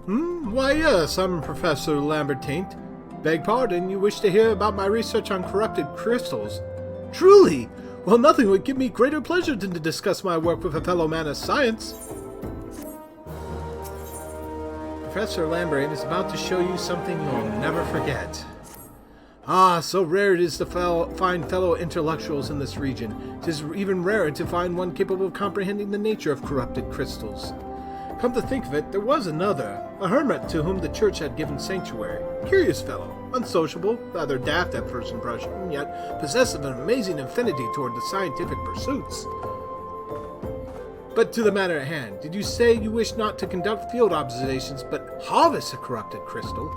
Why yes, I'm Professor Lambertaint. Beg pardon, you wish to hear about my research on corrupted crystals? Truly! Well, nothing would give me greater pleasure than to discuss my work with a fellow man of science. Professor Lambertaint is about to show you something you'll never forget. Ah, so rare it is to find fellow intellectuals in this region. It is even rarer to find one capable of comprehending the nature of corrupted crystals. Come to think of it, there was another, a hermit to whom the church had given sanctuary. Curious fellow, unsociable, rather daft at first impression, yet possessed of an amazing affinity toward the scientific pursuits. But to the matter at hand, did you say you wish not to conduct field observations, but harvest a corrupted crystal?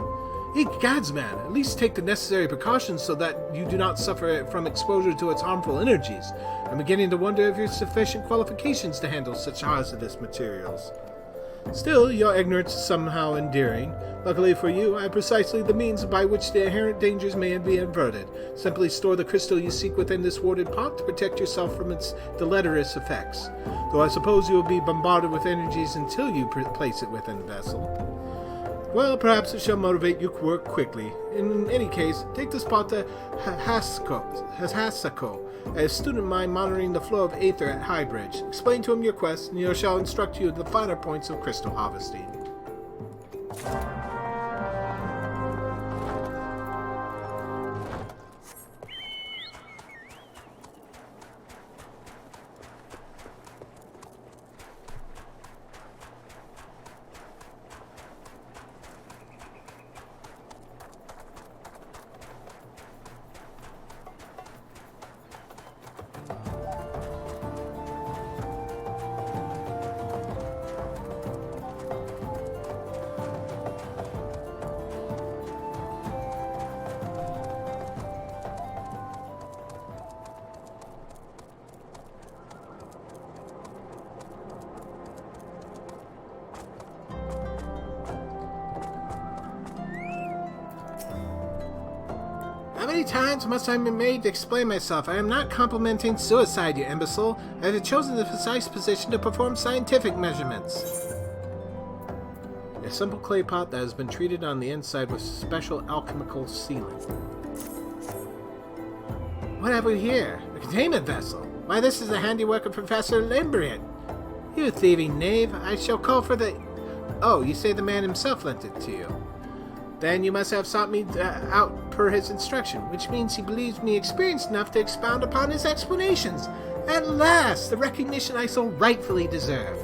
Egads, man, at least take the necessary precautions so that you do not suffer from exposure to its harmful energies. I'm beginning to wonder if you have sufficient qualifications to handle such hazardous materials. Still, your ignorance is somehow endearing. Luckily for you, I have precisely the means by which the inherent dangers may be averted. Simply store the crystal you seek within this warded pot to protect yourself from its deleterious effects. Though I suppose you will be bombarded with energies until you place it within the vessel. Well, perhaps it shall motivate you to work quickly. In any case, take this pot to Hasako, a student of mine monitoring the flow of aether at Highbridge. Explain to him your quest, and he shall instruct you in the finer points of crystal harvesting. How many times must I be made to explain myself? I am not complimenting suicide, you imbecile. I have chosen the precise position to perform scientific measurements. A simple clay pot that has been treated on the inside with special alchemical sealing. What have we here? A containment vessel. Why, this is the handiwork of Professor Lambertaint. You thieving knave, I shall call for the... Oh, you say the man himself lent it to you. Then you must have sought me out per his instruction, which means he believes me experienced enough to expound upon his explanations. At last, the recognition I so rightfully deserve.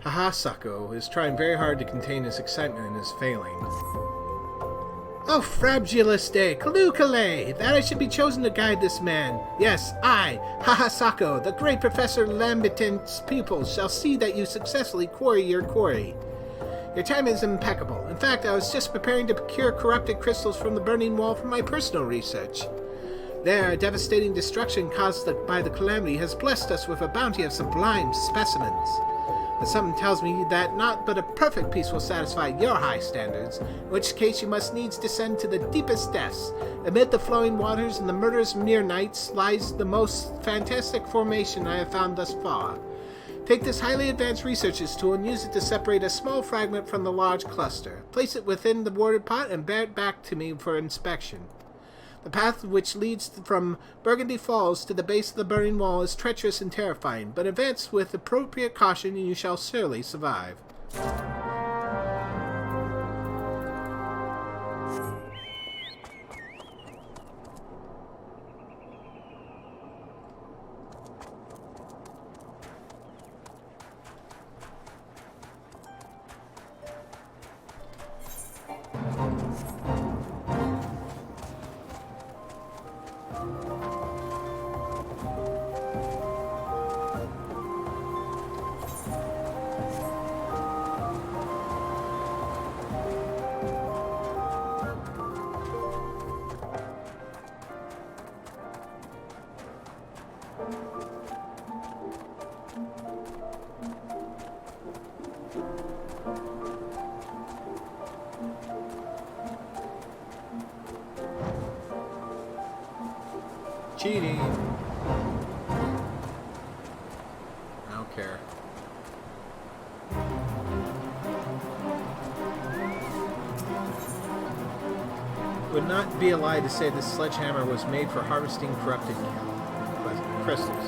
Hasako is trying very hard to contain his excitement and is failing. Oh, frabulous day! Kalukale! That I should be chosen to guide this man. Yes, I, Hasako, the great Professor Lambertaint's pupils, shall see that you successfully quarry your quarry. Your time is impeccable. In fact, I was just preparing to procure corrupted crystals from the burning wall for my personal research. There, devastating destruction caused by the calamity has blessed us with a bounty of sublime specimens. But something tells me that not but a perfect peace will satisfy your high standards, in which case you must needs descend to the deepest depths. Amid the flowing waters and the murderous nights lies the most fantastic formation I have found thus far. Take this highly advanced researcher's tool and use it to separate a small fragment from the large cluster. Place it within the warded pot and bear it back to me for inspection. The path which leads from Burgundy Falls to the base of the burning wall is treacherous and terrifying, but advance with appropriate caution and you shall surely survive. Cheating. would not be a lie to say this sledgehammer was made for harvesting corrupted crystals.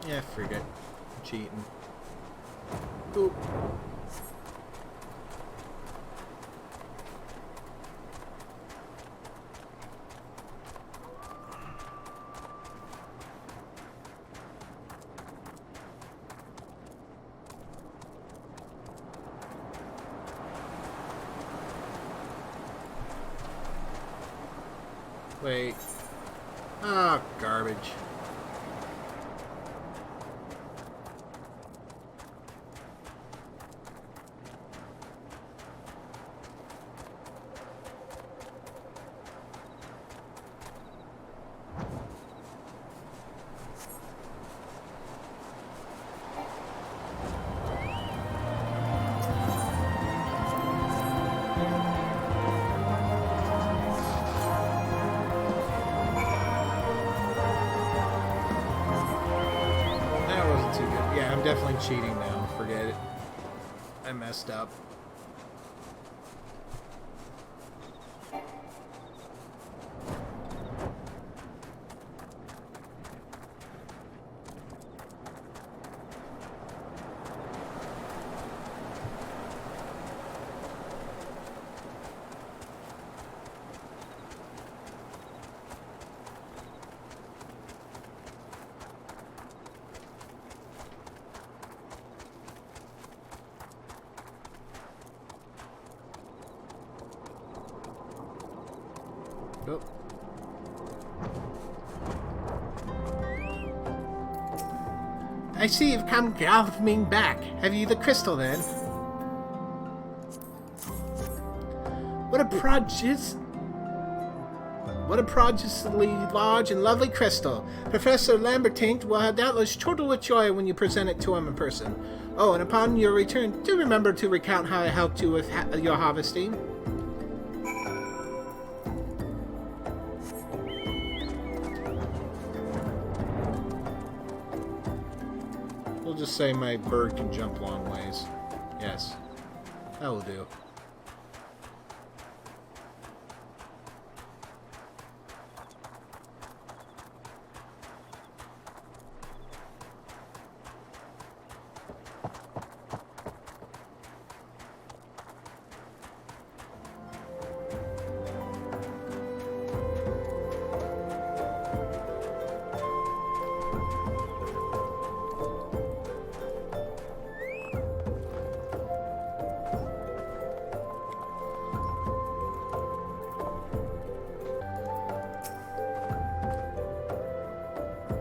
Yeah, forget it. Cheating. Oop. Wait. Ah, garbage. I'm definitely cheating now. Forget it. I messed up. Oh. I see you've come galloping back. Have you the crystal then? What a prodigiously large and lovely crystal. Professor Lambertine will doubtless chortle with joy when you present it to him in person. Oh, and upon your return, do remember to recount how I helped you with your harvesting. We'll just say my bird can jump long ways. Yes, that will do.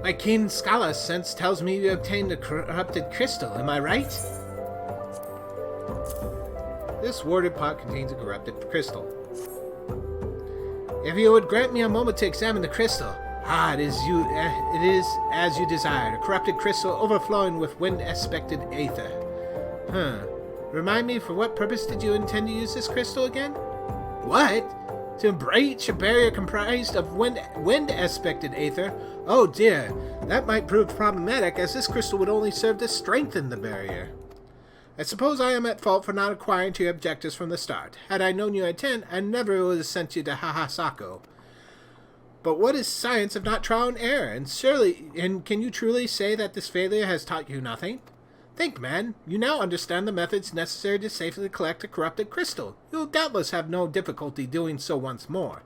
My keen scholar sense tells me you obtained a corrupted crystal, am I right? This warded pot contains a corrupted crystal. If you would grant me a moment to examine the crystal. Ah, it is as you desired, a corrupted crystal overflowing with wind-aspected aether. Remind me, for what purpose did you intend to use this crystal again? What? To breach a barrier comprised of wind-aspected aether? Oh dear, that might prove problematic, as this crystal would only serve to strengthen the barrier. I suppose I am at fault for not acquiring to your objectives from the start. Had I known you had 10, I never would have sent you to Hahasako. But what is science if not trial and error? And can you truly say that this failure has taught you nothing? Think, man. You now understand the methods necessary to safely collect a corrupted crystal. You'll doubtless have no difficulty doing so once more.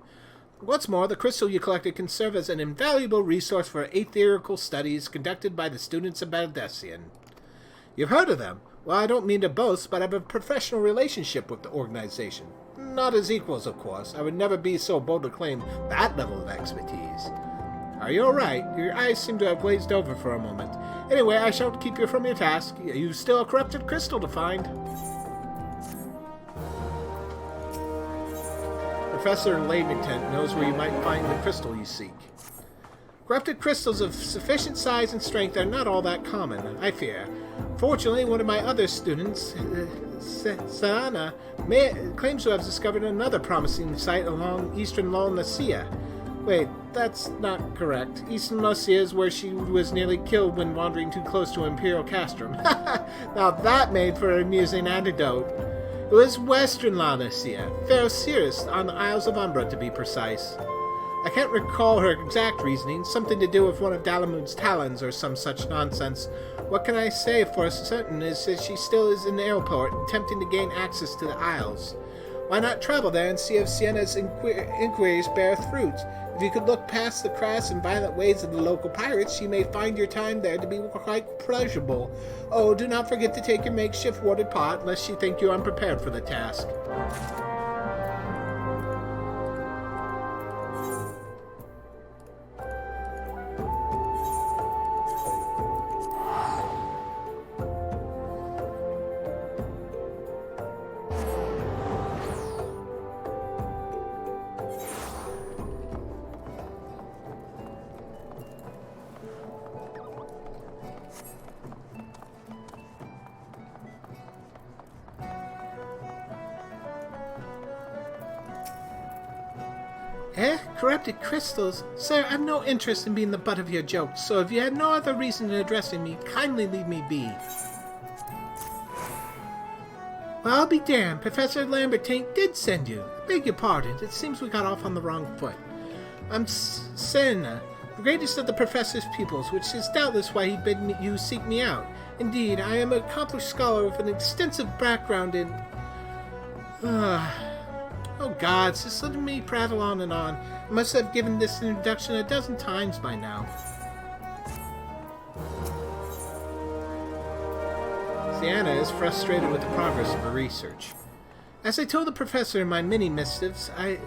What's more, the crystal you collected can serve as an invaluable resource for aetherical studies conducted by the students of Baldessian. You've heard of them? Well, I don't mean to boast, but I have a professional relationship with the organization. Not as equals, of course. I would never be so bold to claim that level of expertise. Are you all right? Your eyes seem to have glazed over for a moment. Anyway, I shan't keep you from your task. You've still a corrupted crystal to find. Professor Lamington knows where you might find the crystal you seek. Corrupted crystals of sufficient size and strength are not all that common, I fear. Fortunately, one of my other students, Sana, claims to have discovered another promising site along eastern Lolnacia. Wait, that's not correct. Eastern Lolnacia is where she was nearly killed when wandering too close to Imperial Castrum. Now that made for an amusing anecdote. It was western Lolnacia, Fair Cirrus, on the Isles of Umbra to be precise. I can't recall her exact reasoning, something to do with one of Dalamud's talons or some such nonsense. What can I say for certain is that she still is in the airport, attempting to gain access to the Isles. Why not travel there and see if Sienna's inquiries bear fruit? If you could look past the crass and violent ways of the local pirates, you may find your time there to be quite pleasurable. Oh, do not forget to take your makeshift water pot, lest you think you are unprepared for the task. Corrupted crystals? Sir, I've no interest in being the butt of your jokes, so if you had no other reason in addressing me, kindly leave me be. Well, I'll be damned. Professor Lambertaint did send you. I beg your pardon. It seems we got off on the wrong foot. I'm Senna, the greatest of the professor's pupils, which is doubtless why he bid you seek me out. Indeed, I am an accomplished scholar with an extensive background in... Oh gods, just letting me prattle on and on. I must have given this introduction a dozen times by now. Sienna is frustrated with the progress of her research. As I told the professor in my mini missives, I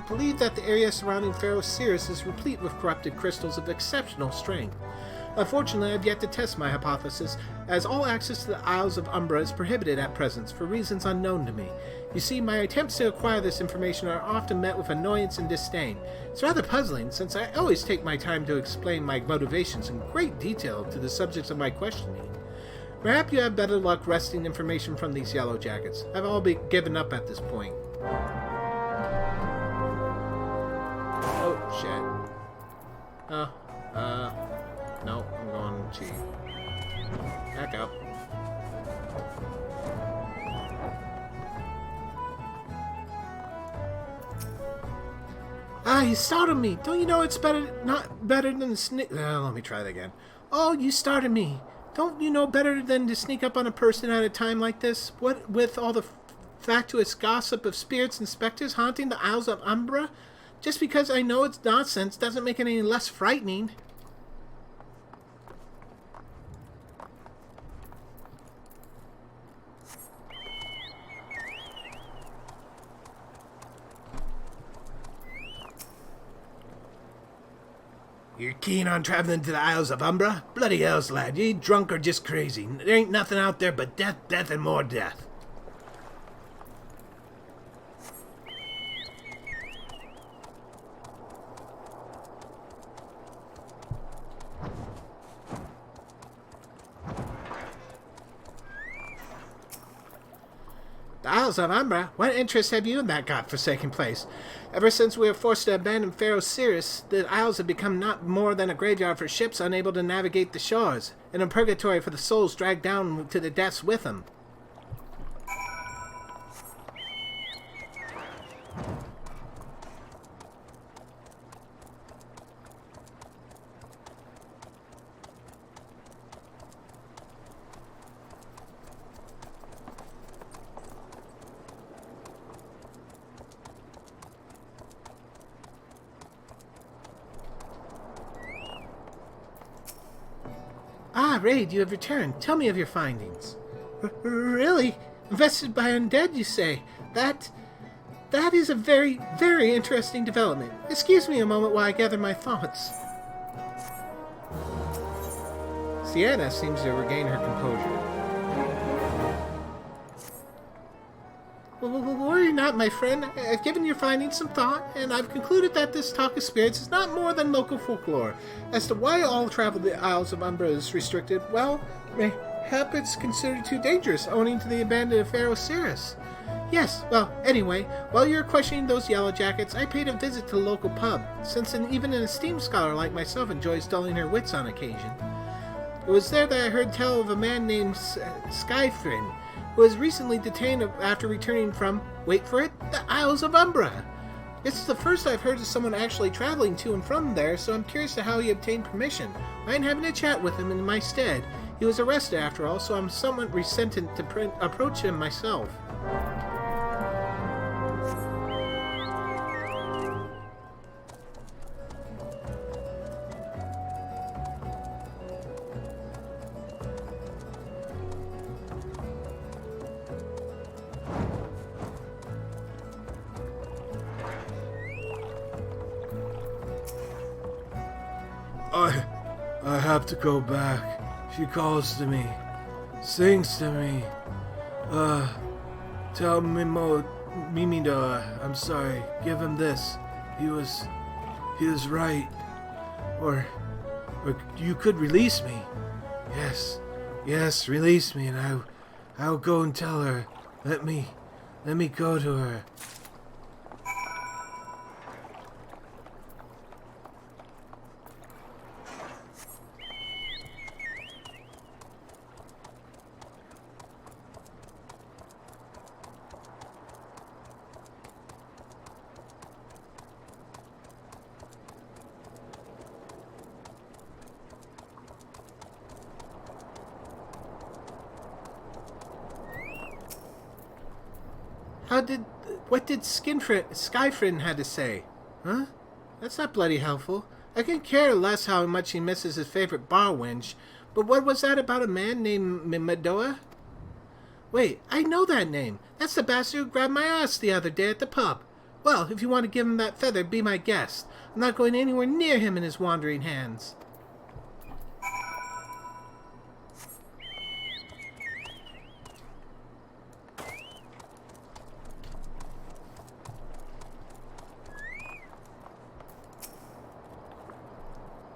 believe that the area surrounding Fair Cirrus is replete with corrupted crystals of exceptional strength. Unfortunately, I have yet to test my hypothesis, as all access to the Isles of Umbra is prohibited at present for reasons unknown to me. You see, my attempts to acquire this information are often met with annoyance and disdain. It's rather puzzling, since I always take my time to explain my motivations in great detail to the subjects of my questioning. Perhaps you have better luck wresting information from these yellow jackets. I've all been given up at this point. Oh, shit. No, I'm going to cheat. Back up. Ah, you startled me. Don't you know it's not better than sneak... let me try that again. Oh, you started me. Don't you know better than to sneak up on a person at a time like this? What with all the fatuous gossip of spirits and specters haunting the Isles of Umbra? Just because I know it's nonsense doesn't make it any less frightening. You're keen on traveling to the Isles of Umbra? Bloody hells, lad, you ain't drunk or just crazy. There ain't nothing out there but death, death, and more death. The Isles of Umbra? What interest have you in that godforsaken place? Ever since we were forced to abandon Fair Cirrus, the Isles have become not more than a graveyard for ships unable to navigate the shores, and a purgatory for the souls dragged down to the depths with them. Ah, Raide, you have returned. Tell me of your findings. Really? Infested by undead, you say? That is a very, very interesting development. Excuse me a moment while I gather my thoughts. Sienna seems to regain her composure. Well, worry not, my friend. I've given your findings some thought, and I've concluded that this talk of spirits is not more than local folklore. As to why all travel to the Isles of Umbra is restricted, well, mayhap it's considered too dangerous, owing to the abandoned affair with Cirrus. Yes, well, anyway, while you were questioning those yellow jackets, I paid a visit to the local pub, since even an esteemed scholar like myself enjoys dulling her wits on occasion. It was there that I heard tell of a man named Skyfrin, who was recently detained after returning from, wait for it, the Isles of Umbra. It's the first I've heard of someone actually traveling to and from there, so I'm curious to how he obtained permission. I ain't having a chat with him in my stead. He was arrested after all, so I'm somewhat resentant to approach him myself. I have to go back. She calls to me, sings to me. Tell Mimido, I'm sorry. Give him this. He was right. Or you could release me. Yes, release me, and I'll go and tell her. Let me go to her. What did Skyfrin had to say? Huh? That's not bloody helpful. I can care less how much he misses his favorite bar wench, but what was that about a man named Medoa? Wait, I know that name. That's the bastard who grabbed my ass the other day at the pub. Well, if you want to give him that feather, be my guest. I'm not going anywhere near him and his wandering hands.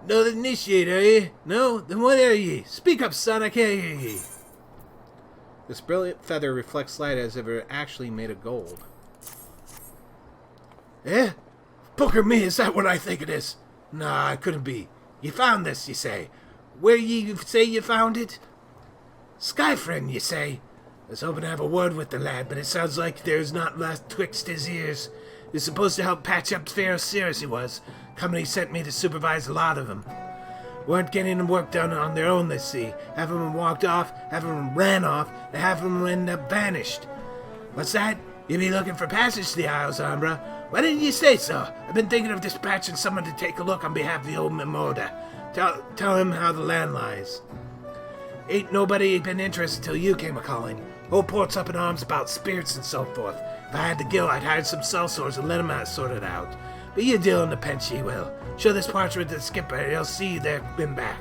No, the initiate, are ye? No? Then what are ye? Speak up, son, I can't hear ye. This brilliant feather reflects light as if it were actually made of gold. Eh? Poker me, is that what I think it is? Nah, it couldn't be. You found this, you say. Where ye say you found it? Skyfriend, you say. I was hoping to have a word with the lad, but it sounds like there's not last twixt his ears. He's supposed to help patch up Pharaoh Cirrus, he was. Company sent me to supervise a lot of them. Weren't getting them work done on their own, they see. Half of them walked off, half of them ran off, and half of them ended up vanished. What's that? You be looking for passage to the Isles, Umbra? Why didn't you say so? I've been thinking of dispatching someone to take a look on behalf of the old Mimoda. Tell him how the land lies. Ain't nobody been interested till you came a-calling. Whole port's up in arms about spirits and so forth. If I had the gill, I'd hire some sellswords and let them sort it out. But you deal in the pinch, ye will. Show this parchment to the skipper, and he'll see they've been back.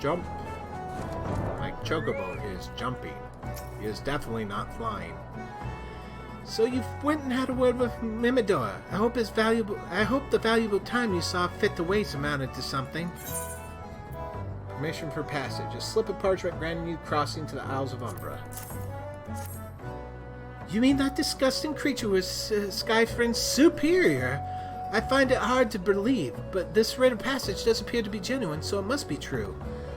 Jump. My chocobo is jumping. He is definitely not flying. So you went and had a word with Mimidor. I hope the valuable time you saw fit to waste amounted to something. Permission for passage. A slip of parchment granting you crossing to the Isles of Umbra. You mean that disgusting creature was Skyfriend's superior? I find it hard to believe, but this rite of passage does appear to be genuine, so it must be true.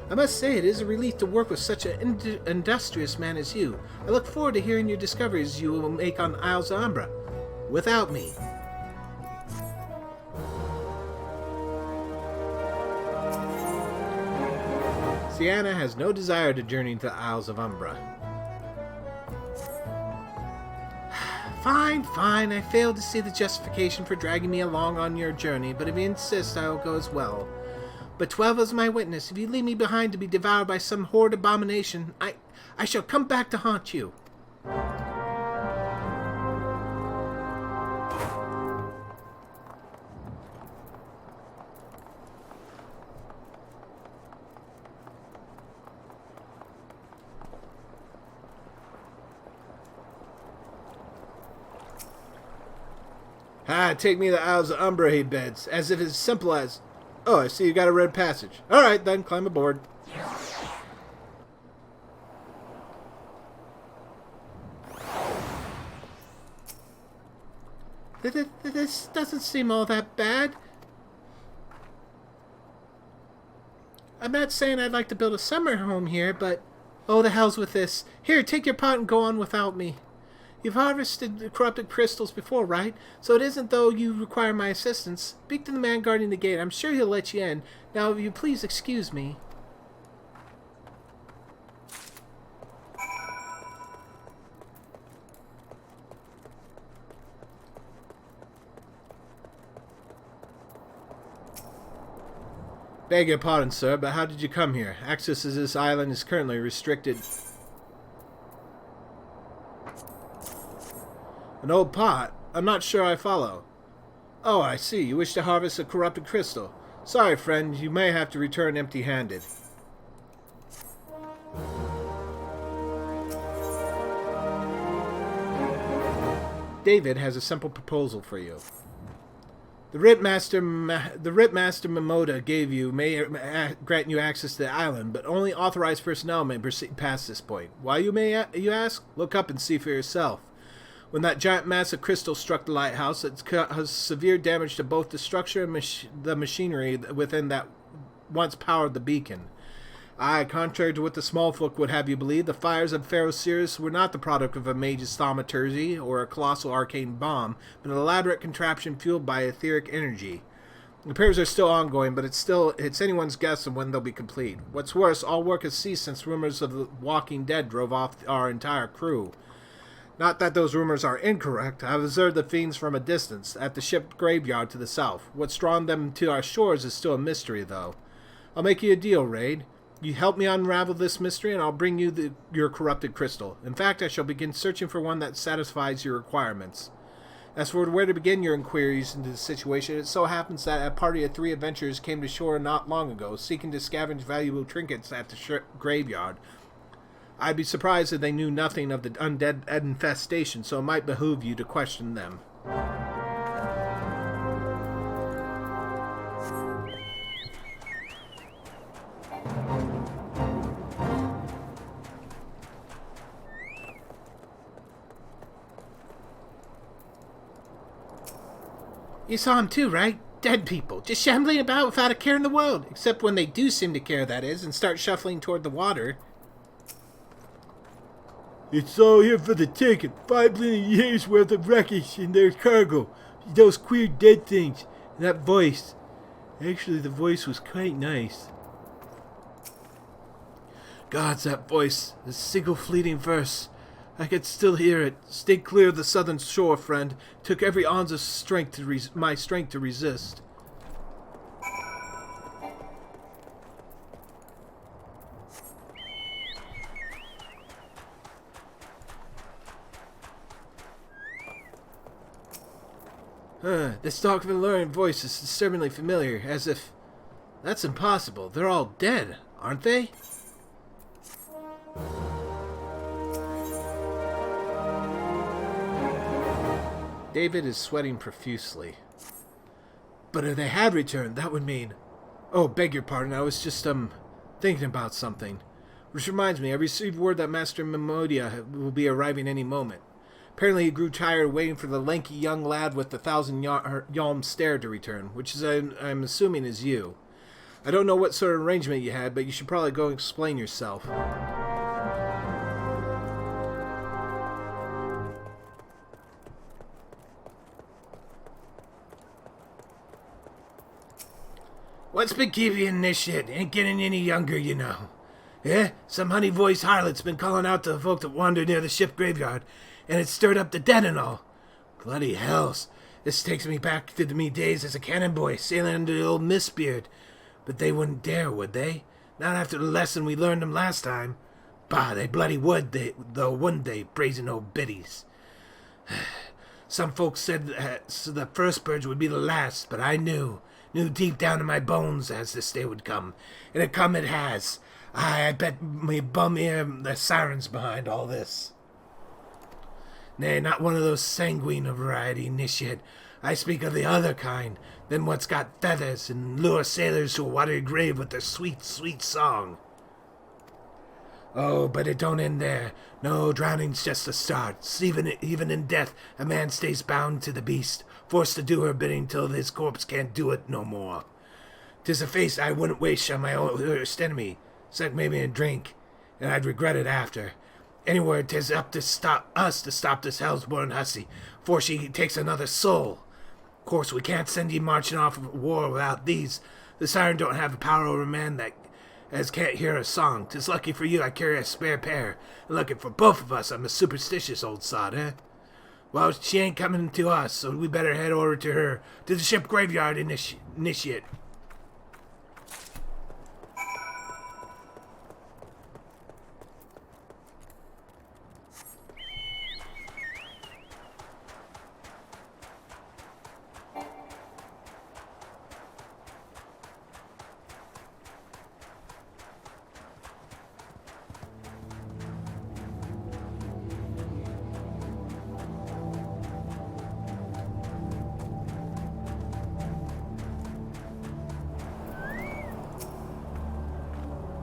I must say it is a relief to work with such an industrious man as you. I look forward to hearing your discoveries you will make on the Isles of Umbra. Without me. Sienna has no desire to journey to the Isles of Umbra. Fine. I failed to see the justification for dragging me along on your journey, but if you insist, I will go as well. But 12 is my witness. If you leave me behind to be devoured by some horrid abomination, I shall come back to haunt you. Ah, take me to the Isles of Umbrae beds, as if it's simple as... Oh, I see you got a red passage. Alright then, climb aboard. This doesn't seem all that bad. I'm not saying I'd like to build a summer home here, but... Oh, the hell's with this. Here, take your pot and go on without me. You've harvested corrupted crystals before, right? So it isn't though you require my assistance. Speak to the man guarding the gate. I'm sure he'll let you in. Now, if you please excuse me. Beg your pardon, sir, but how did you come here? Access to this island is currently restricted. An old pot? I'm not sure I follow. Oh, I see. You wish to harvest a corrupted crystal. Sorry, friend. You may have to return empty-handed. David has a simple proposal for you. The Ritmaster Mimoda gave you may grant you access to the island, but only authorized personnel may proceed past this point. Why, you ask? Look up and see for yourself. When that giant mass of crystal struck the lighthouse, it caused severe damage to both the structure and the machinery within that once powered the beacon. Aye, contrary to what the small folk would have you believe, the fires of Pharaoh Sirius were not the product of a mage's thaumaturgy or a colossal arcane bomb, but an elaborate contraption fueled by etheric energy. The repairs are still ongoing, but it's anyone's guess of when they'll be complete. What's worse, all work has ceased since rumors of the Walking Dead drove off our entire crew. Not that those rumors are incorrect. I've observed the fiends from a distance, at the ship graveyard to the south. What's drawn them to our shores is still a mystery, though. I'll make you a deal, Raide. You help me unravel this mystery, and I'll bring you your corrupted crystal. In fact, I shall begin searching for one that satisfies your requirements. As for where to begin your inquiries into the situation, it so happens that a party of 3 adventurers came to shore not long ago, seeking to scavenge valuable trinkets at the ship graveyard. I'd be surprised if they knew nothing of the undead infestation, so it might behoove you to question them. You saw him too, right? Dead people, just shambling about without a care in the world. Except when they do seem to care, that is, and start shuffling toward the water. It's all here for the taking. 5 billion years worth of wreckage in their cargo. Those queer dead things. And that voice. Actually, the voice was quite nice. Gods, that voice. The single fleeting verse. I could still hear it. Stay clear of the southern shore, friend. Took every ounce of strength my strength to resist. This dark Valerian voice is disturbingly familiar, as if... That's impossible. They're all dead, aren't they? David is sweating profusely. But if they had returned, that would mean... Oh, beg your pardon, I was just, thinking about something. Which reminds me, I received word that Master Mimodia will be arriving any moment. Apparently he grew tired waiting for the lanky young lad with the 1,000-yalm stare to return, which is, I'm assuming, is you. I don't know what sort of arrangement you had, but you should probably go and explain yourself. What's been keeping you in this shit? Ain't getting any younger, you know. Yeah? Some honey-voiced harlot's been calling out to the folk that wander near the ship graveyard, and it's stirred up the dead and all. Bloody hells. This takes me back to me days as a cannon boy, sailing under the old Mistbeard. But they wouldn't dare, would they? Not after the lesson we learned them last time. Bah, they bloody would, though, wouldn't they, brazen old biddies? Some folks said that the first purge would be the last, but I knew deep down in my bones as this day would come. And it has. I bet me bum ear the sirens behind all this. Nay, not one of those sanguine of variety, initiate. I speak of the other kind, them what's got feathers and lure sailors to a watery grave with their sweet, sweet song. Oh, but it don't end there. No, drowning's just the start. Even in death, a man stays bound to the beast, forced to do her bidding till his corpse can't do it no more. 'Tis a face I wouldn't waste on my worst enemy, except maybe a drink, and I'd regret it after. Anywhere 'tis up to stop this hell's-born hussy, before she takes another soul. Of course, we can't send ye marching off of war without these. The siren don't have the power over man that as can't hear a song. 'Tis lucky for you I carry a spare pair, and lucky for both of us I'm a superstitious old sod, eh? Well, she ain't coming to us, so we better head over to her, to the ship graveyard initiate.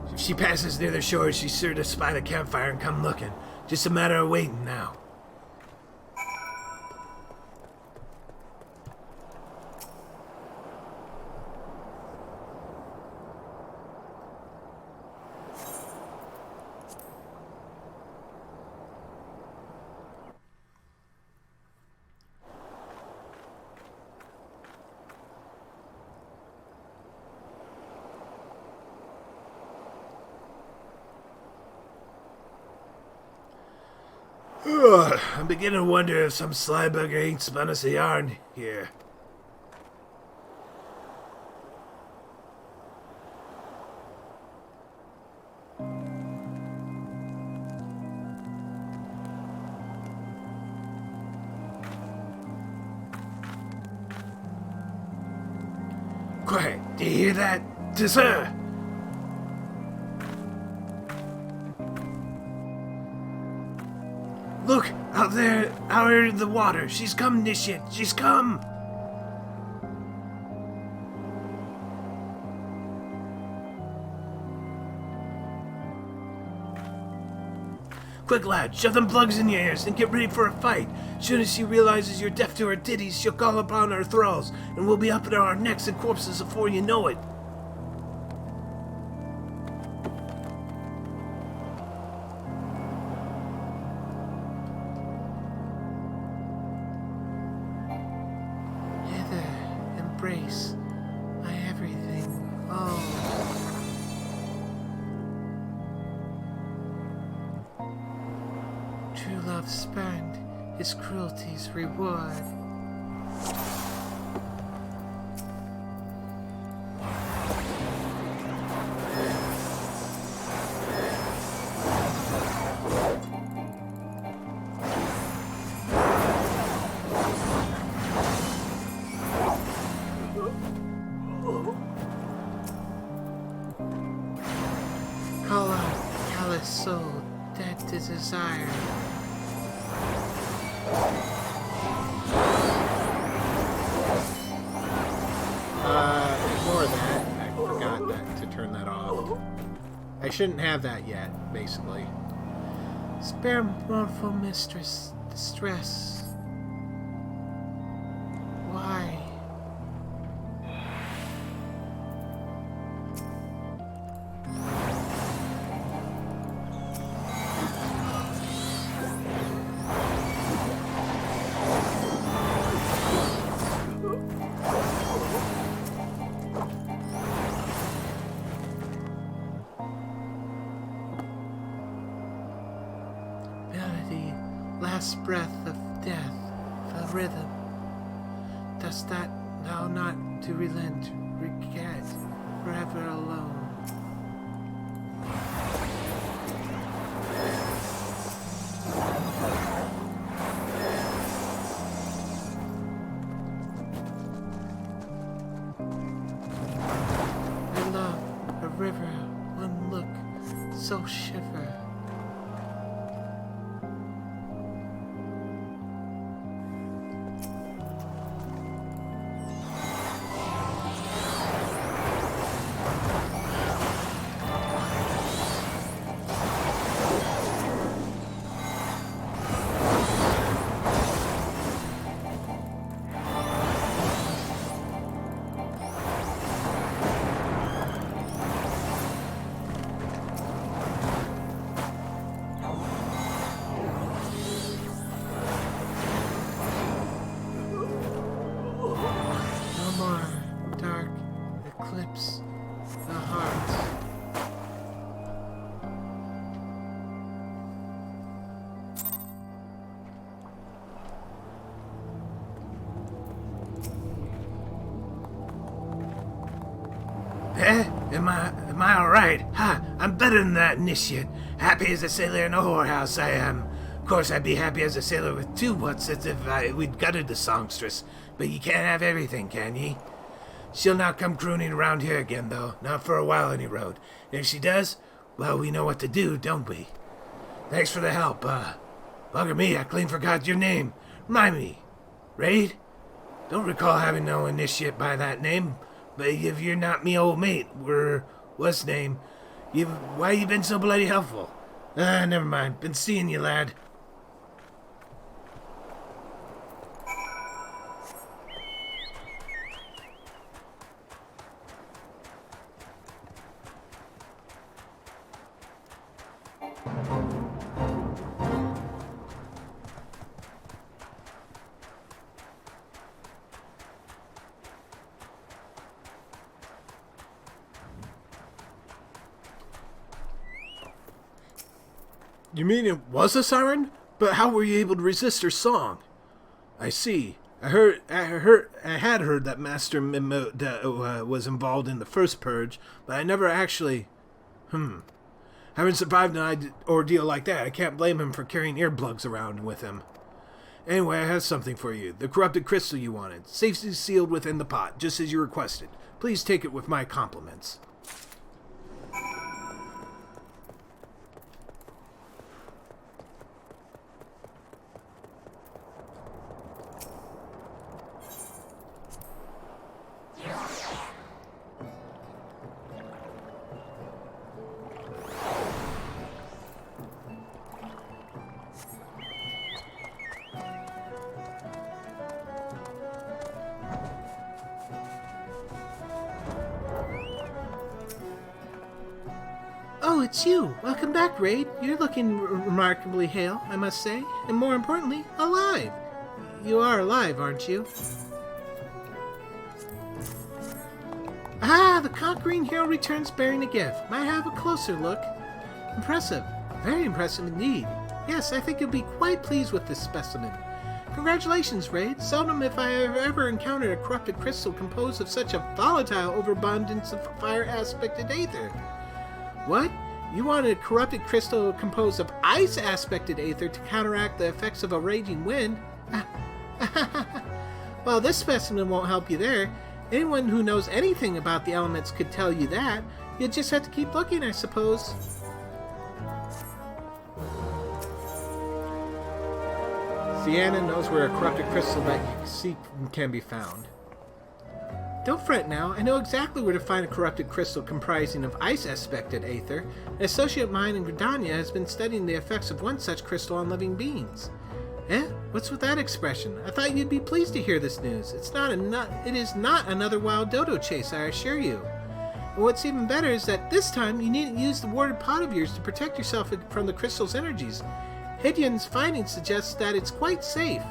If she passes near the shore, she's sure to spy the campfire and come looking. Just a matter of waiting now. I'm beginning to wonder if some sly bugger ain't spun us a yarn here. Quiet, do you hear that? 'Tis her! Look, out there, out in the water. She's come, Nishat. She's come. Quick, lad, shove them plugs in your ears and get ready for a fight. Soon as she realizes you're deaf to her ditties, she'll call upon her thralls, and we'll be up at our necks and corpses before you know it. Embrace my everything. Oh. True love spurned, his cruelty's reward. Call out, callous soul, dead to desire. Ignore that. I forgot that to turn that off. I shouldn't have that yet, basically. Spare mournful mistress distress. Why? Melody, last breath of death, the rhythm. Dost that thou not to relent, regret, forever alone? I love a river, one look, so shiver. Eh? Am I alright? Ha! I'm better than that, initiate. Happy as a sailor in a whorehouse, I am. Of course, I'd be happy as a sailor with 2 butts as if we'd gutted the songstress. But you can't have everything, can ye? She'll not come crooning around here again, though. Not for a while, any road. And if she does, well, we know what to do, don't we? Thanks for the help. Bugger me, I clean forgot your name. Remind me. Raide? Don't recall having no initiate by that name. But if you're not me old mate, what's name? Why you been so bloody helpful? Never mind. Been seeing you, lad. You mean it was a siren? But how were you able to resist her song? I see. I had heard that Master Mimo was involved in the first purge, but I never actually... Having survived an ordeal like that, I can't blame him for carrying earplugs around with him. Anyway, I have something for you. The corrupted crystal you wanted. Safely sealed within the pot, just as you requested. Please take it with my compliments. Oh, it's you. Welcome back, Raide. You're looking remarkably hale, I must say. And more importantly, alive. You are alive, aren't you? Ah, the conquering hero returns bearing a gift. Might I have a closer look? Impressive. Very impressive indeed. Yes, I think you'll be quite pleased with this specimen. Congratulations, Raide. Seldom if I have ever encountered a corrupted crystal composed of such a volatile overabundance of fire-aspected aether. What? You wanted a corrupted crystal composed of ice-aspected aether to counteract the effects of a raging wind? Well, this specimen won't help you there. Anyone who knows anything about the elements could tell you that. You'll just have to keep looking, I suppose. Sienna knows where a corrupted crystal that you seek can be found. Don't fret now. I know exactly where to find a corrupted crystal comprising of ice-aspected aether. An associate of mine in Gridania has been studying the effects of one such crystal on living beings. Eh? What's with that expression? I thought you'd be pleased to hear this news. It is not another wild dodo chase, I assure you. And what's even better is that this time you needn't use the warded pot of yours to protect yourself from the crystal's energies. Hidion's findings suggest that it's quite safe.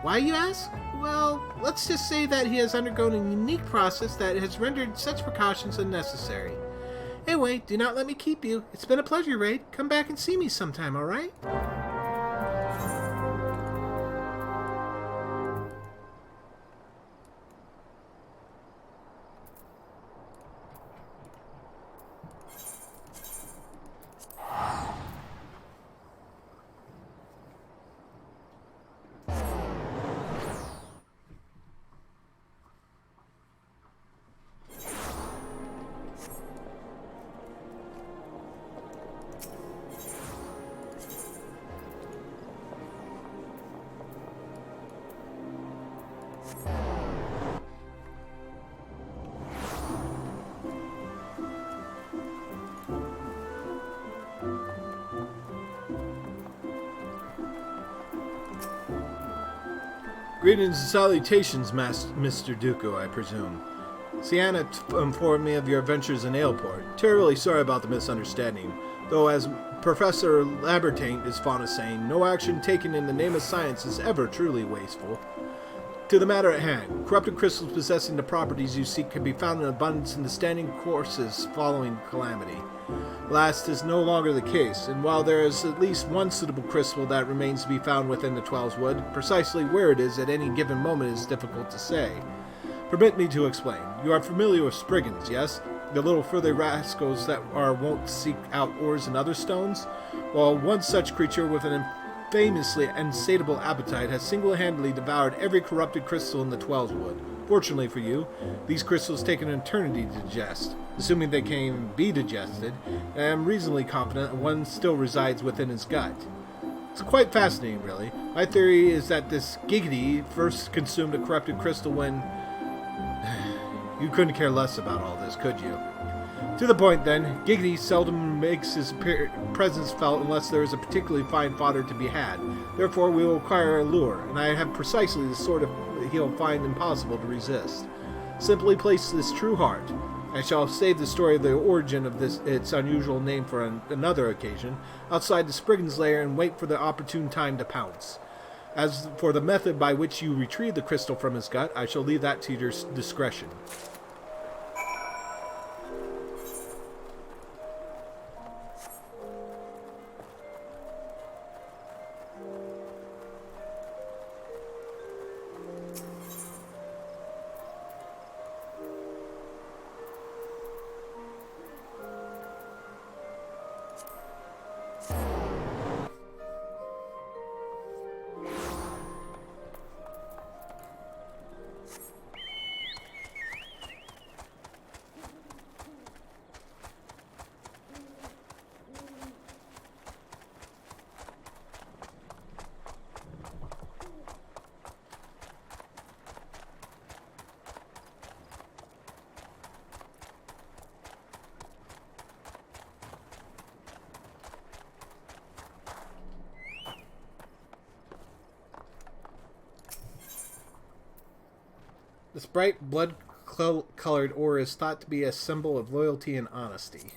Why, you ask? Well, let's just say that he has undergone a unique process that has rendered such precautions unnecessary. Anyway, do not let me keep you. It's been a pleasure, Raide. Come back and see me sometime, alright? Greetings and salutations, Mr. Duku, I presume. Sienna informed me of your adventures in Aleport. Terribly sorry about the misunderstanding, though as Professor Labertaint is fond of saying, no action taken in the name of science is ever truly wasteful. To the matter at hand, corrupted crystals possessing the properties you seek can be found in abundance in the standing courses following Calamity. Last is no longer the case, and while there is at least one suitable crystal that remains to be found within the Twelves Wood, precisely where it is at any given moment is difficult to say. Permit me to explain. You are familiar with Spriggans, yes? the little further rascals that are wont to seek out ores and other stones? Well, one such creature with an famously insatiable appetite has single-handedly devoured every corrupted crystal in the Twelvewood. Fortunately for you, these crystals take an eternity to digest. Assuming they can even be digested, I am reasonably confident that one still resides within his gut. It's quite fascinating, really. My theory is that this Giggity first consumed a corrupted crystal when... You couldn't care less about all this, could you? To the point, then, Giggity seldom makes his presence felt unless there is a particularly fine fodder to be had. Therefore, we will acquire a lure, and I have precisely the sort of he'll find impossible to resist. Simply place this true heart. I shall save the story of the origin of its unusual name for another occasion, outside the Spriggan's lair, and wait for the opportune time to pounce. As for the method by which you retrieve the crystal from his gut, I shall leave that to your discretion. This bright, blood-colored ore is thought to be a symbol of loyalty and honesty.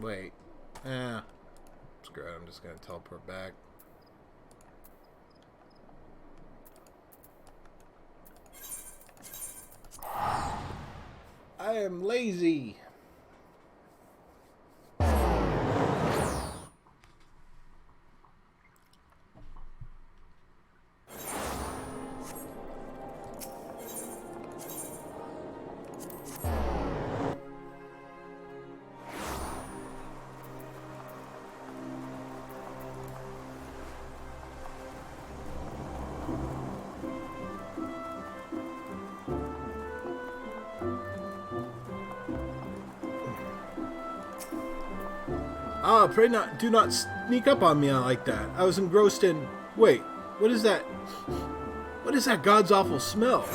Wait. Screw it. I'm just going to teleport back. I am lazy. Ah, pray not, do not sneak up on me like that. I was engrossed in... Wait, what is that? What is that god's awful smell?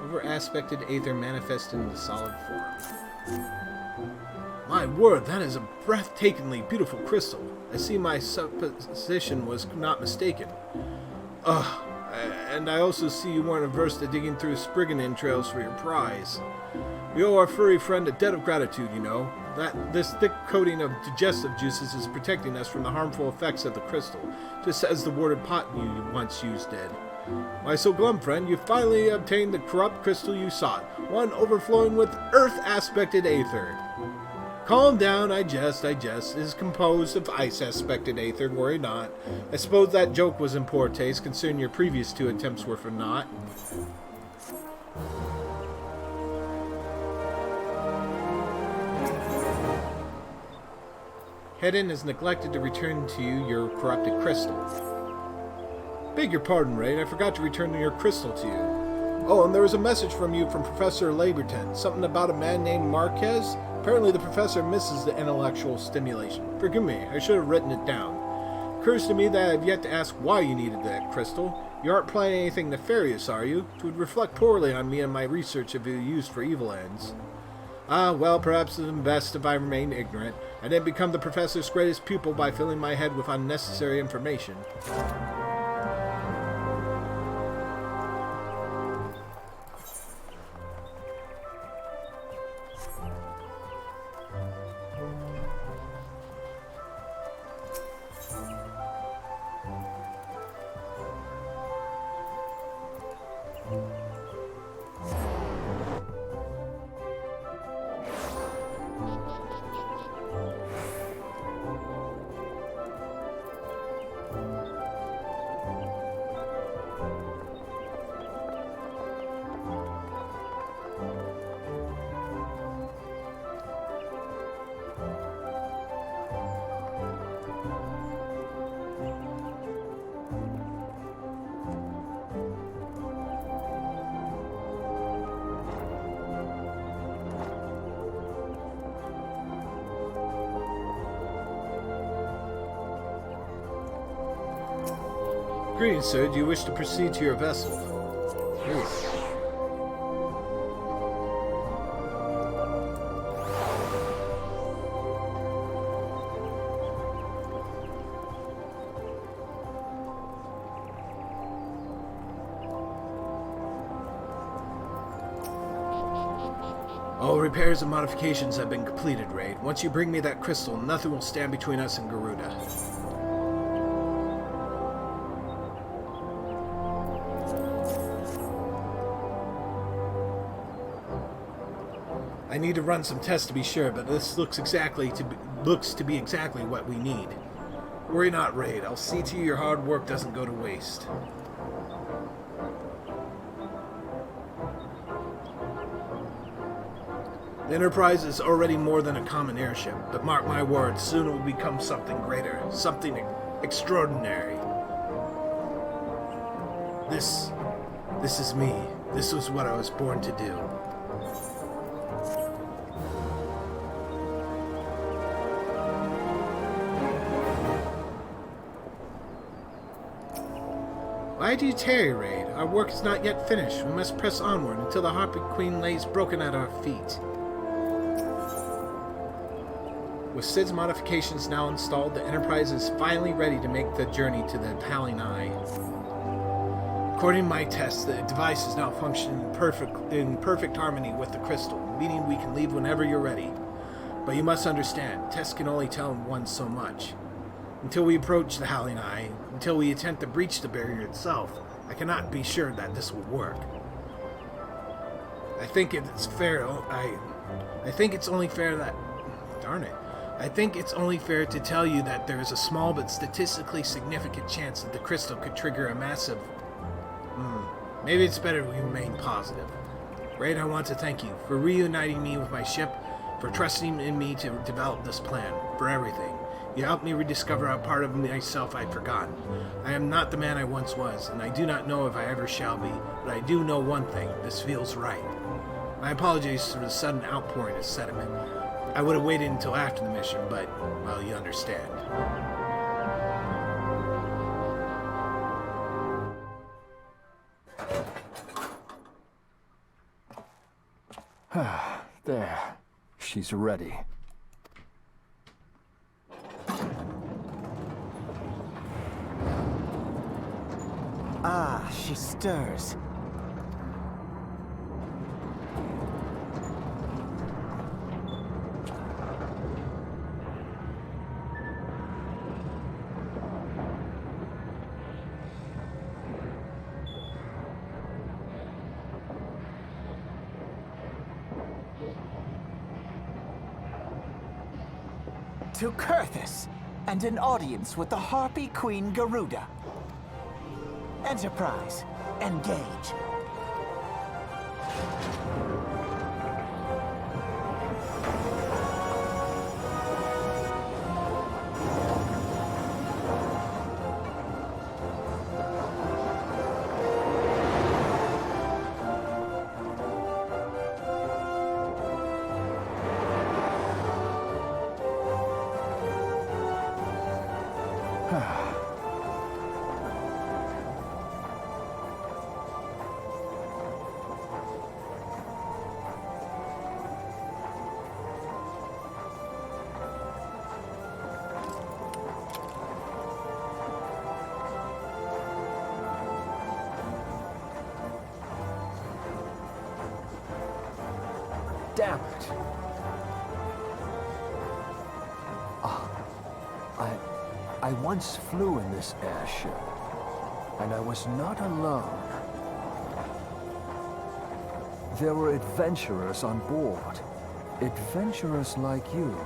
Over-aspected aether manifested in the solid form. My word, that is a breathtakingly beautiful crystal. I see my supposition was not mistaken. Ugh, and I also see you weren't averse to digging through Spriggan entrails for your prize. We owe our furry friend a debt of gratitude, you know. This thick coating of digestive juices is protecting us from the harmful effects of the crystal, just as the warded pot you once used did. Why so glum, friend? You finally obtained the corrupt crystal you sought, one overflowing with earth-aspected aether. Calm down, I jest. It is composed of ice-aspected aether, worry not. I suppose that joke was in poor taste, considering your previous two attempts were for naught. Hedon has neglected to return to you your corrupted crystal. Beg your pardon, Raide. I forgot to return your crystal to you. Oh, and there was a message from you from Professor Laberton. Something about a man named Marquez? Apparently the professor misses the intellectual stimulation. Forgive me, I should have written it down. It occurs to me that I have yet to ask why you needed that crystal. You aren't planning anything nefarious, are you? It would reflect poorly on me and my research if it was used for evil ends. Ah, well, perhaps it is best if I remain ignorant. I didn't become the professor's greatest pupil by filling my head with unnecessary information. Greetings, sir. Do you wish to proceed to your vessel? Ooh. All repairs and modifications have been completed, Raide. Once you bring me that crystal, nothing will stand between us and Garuda. I need to run some tests to be sure, but this looks to be exactly what we need. Worry not, Raide. I'll see to you your hard work doesn't go to waste. The Enterprise is already more than a common airship, but mark my words, soon it will become something greater, something extraordinary. This is me. This was what I was born to do. Why do you tarry, Raide? Our work is not yet finished. We must press onward until the Harpy Queen lays broken at our feet. With Sid's modifications now installed, the Enterprise is finally ready to make the journey to the Howling Eye. According to my tests, the device is now functioning in perfect harmony with the crystal, meaning we can leave whenever you're ready. But you must understand, tests can only tell one so much. Until we approach the Howling Eye, until we attempt to breach the barrier itself, I cannot be sure that this will work. I think it's only fair to tell you that there is a small but statistically significant chance that the crystal could trigger a massive... Maybe it's better we remain positive. Raide, I want to thank you for reuniting me with my ship, for trusting in me to develop this plan, for everything. You helped me rediscover a part of myself I'd forgotten. I am not the man I once was, and I do not know if I ever shall be, but I do know one thing, this feels right. My apologies for the sudden outpouring of sentiment. I would have waited until after the mission, but, well, you understand. There. She's ready. Ah, she stirs. To Kurthus, and an audience with the Harpy Queen Garuda. Enterprise, engage. Damn it. I once flew in this airship, and I was not alone. There were adventurers on board. Adventurers like you.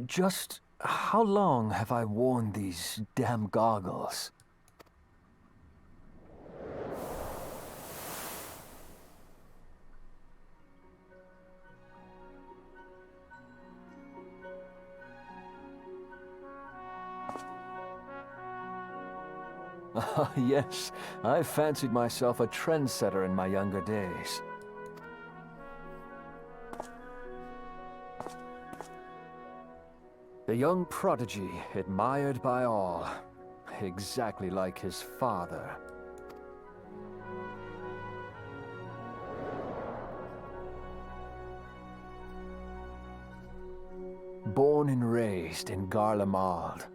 Just how long have I worn these damn goggles? Yes, I fancied myself a trendsetter in my younger days. The young prodigy, admired by all, exactly like his father. Born and raised in Garlemald.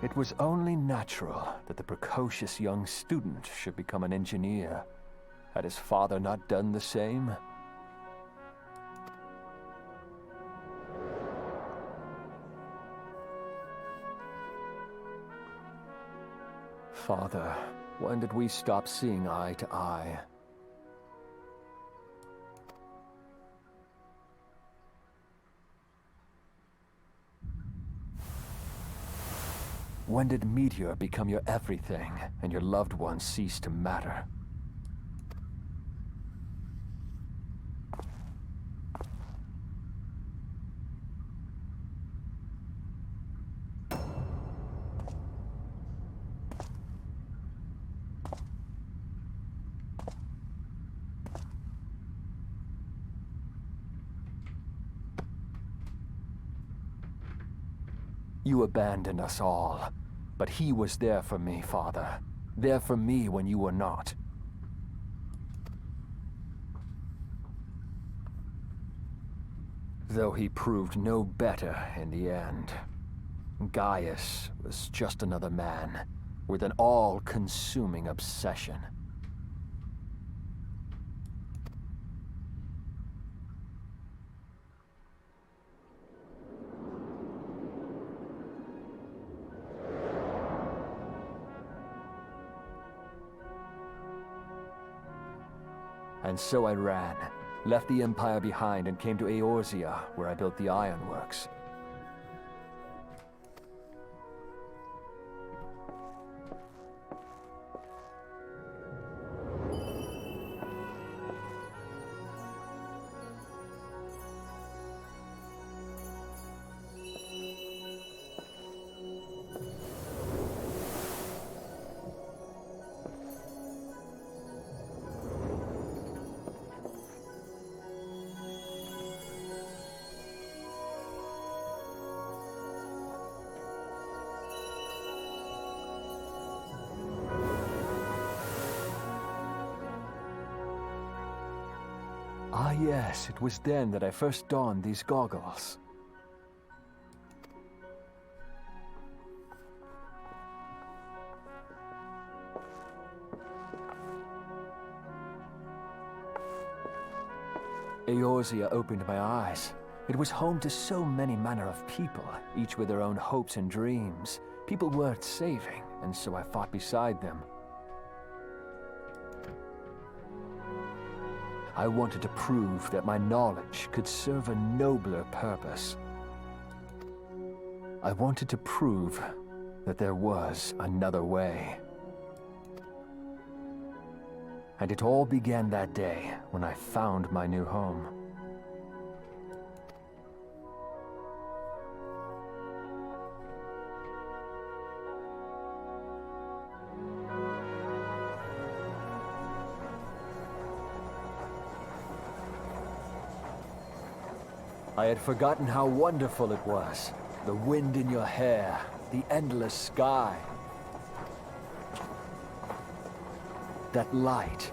It was only natural that the precocious young student should become an engineer. Had his father not done the same? Father, when did we stop seeing eye to eye? When did Meteor become your everything, and your loved ones cease to matter? You abandoned us all, but he was there for me, Father. There for me when you were not. Though he proved no better in the end. Gaius was just another man, with an all-consuming obsession. And so I ran, left the Empire behind and came to Eorzea, where I built the ironworks. Ah yes, it was then that I first donned these goggles. Eorzea opened my eyes. It was home to so many manner of people, each with their own hopes and dreams. People worth saving, and so I fought beside them. I wanted to prove that my knowledge could serve a nobler purpose. I wanted to prove that there was another way. And it all began that day when I found my new home. I had forgotten how wonderful it was. The wind in your hair, the endless sky. That light.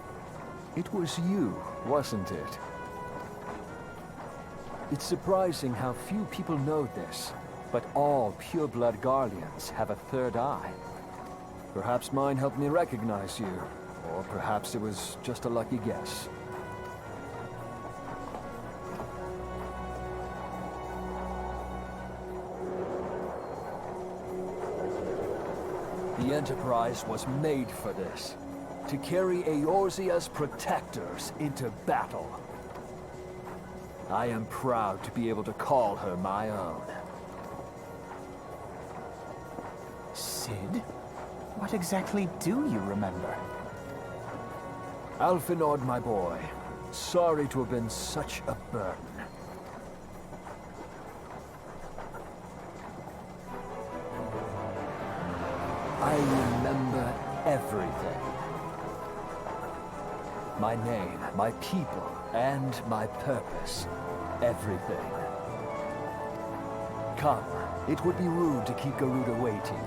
It was you, wasn't it? It's surprising how few people know this, but all pure-blood Garleans have a third eye. Perhaps mine helped me recognize you, or perhaps it was just a lucky guess. The Enterprise was made for this. To carry Eorzea's protectors into battle. I am proud to be able to call her my own. Sid? What exactly do you remember? Alphinord, my boy. Sorry to have been such a burden. I remember everything. My name, my people, and my purpose. Everything. Come, it would be rude to keep Garuda waiting.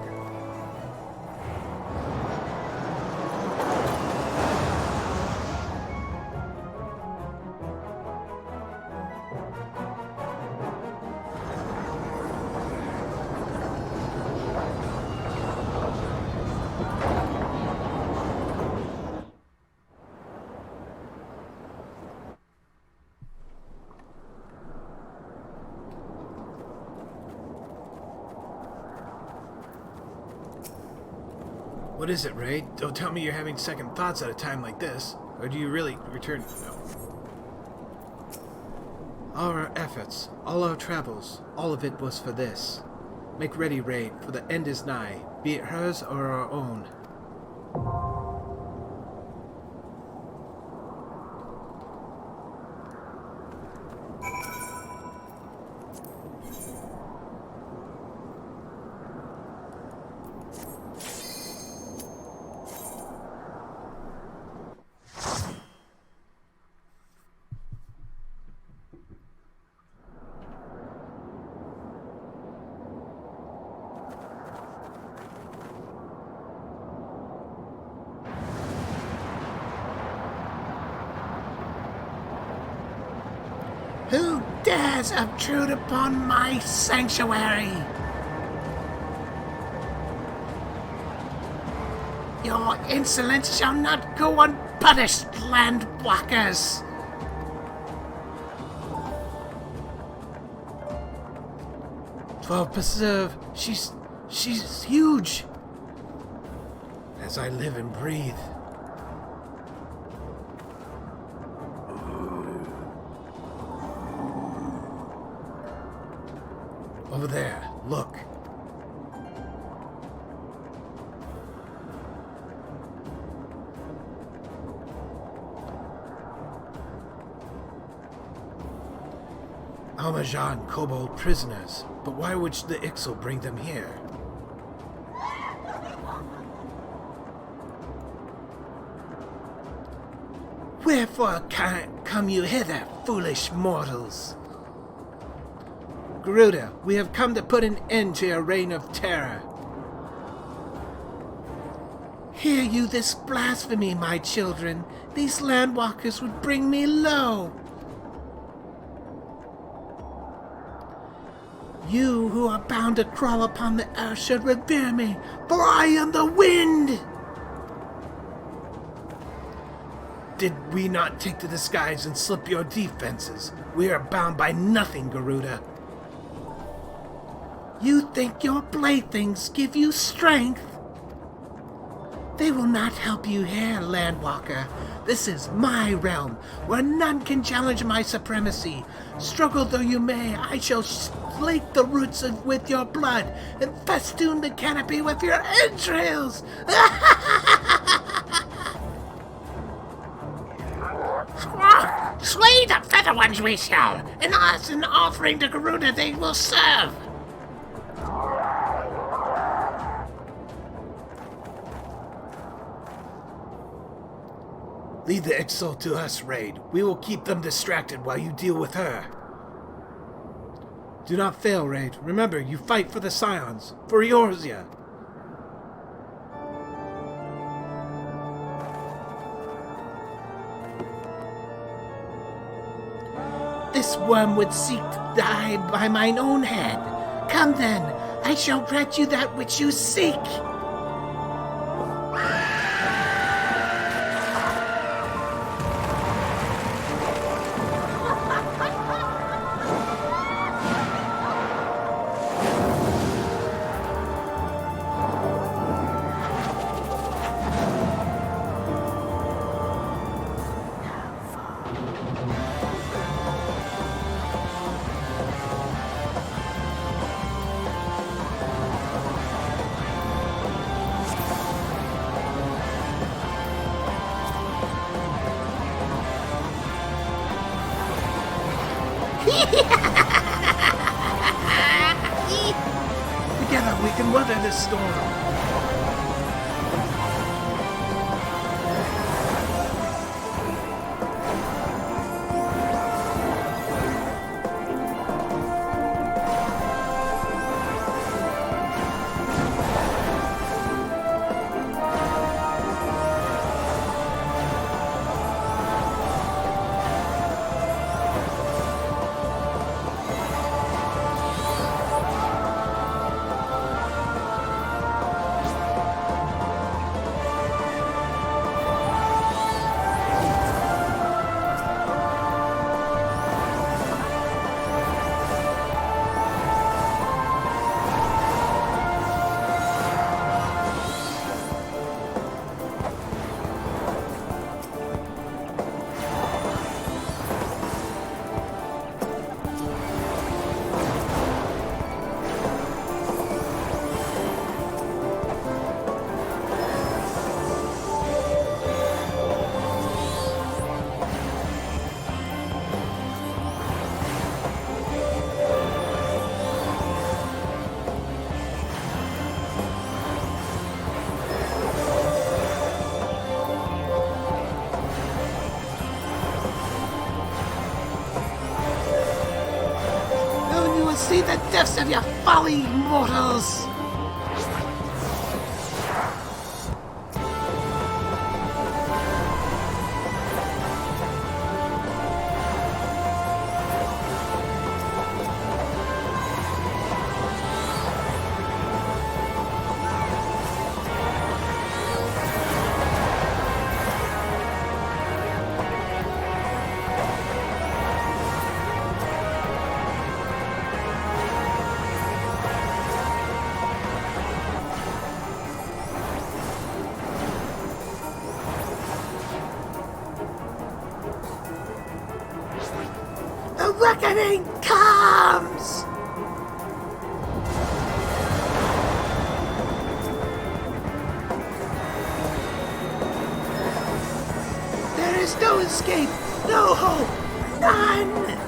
What is it, Raide? Don't tell me you're having second thoughts at a time like this. Or do you really return? No. All our efforts, all our travels, all of it was for this. Make ready, Raide, for the end is nigh, be it hers or our own. Who dares obtrude upon my sanctuary? Your insolence shall not go unpunished, landwalkers! "12 preserve, she's huge! As I live and breathe. Over there, look. Almajan kobold prisoners, but why would the Ixal bring them here? Wherefore come you hither, foolish mortals? Garuda, we have come to put an end to your reign of terror. Hear you this blasphemy, my children? These landwalkers would bring me low. You who are bound to crawl upon the earth should revere me, for I am the wind! Did we not take to the skies and slip your defenses? We are bound by nothing, Garuda. You think your playthings give you strength? They will not help you here, Landwalker. This is my realm, where none can challenge my supremacy. Struggle though you may, I shall slake the roots with your blood and festoon the canopy with your entrails! Slay the feather ones we shall, and as an offering to Garuda they will serve. Lead the Ixal to us, Raide. We will keep them distracted while you deal with her. Do not fail, Raide. Remember, you fight for the Scions, for Eorzea. This worm would seek to die by mine own hand. Come then, I shall grant you that which you seek. Together we can weather this storm. See the depths of your folly, mortals! The reckoning comes! There is no escape, no hope, none!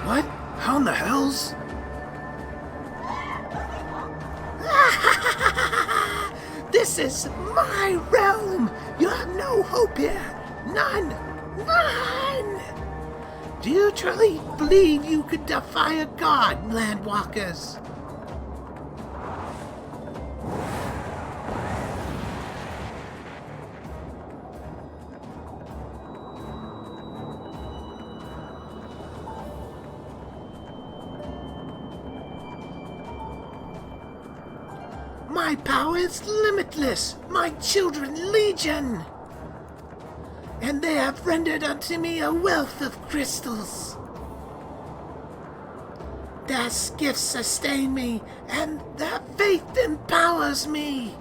What? How in the hells? This is my realm! You have no hope here! None! None! Do you truly believe you could defy a god, landwalkers? My power is limitless, my children legion, and they have rendered unto me a wealth of crystals. Their gifts sustain me, and their faith empowers me.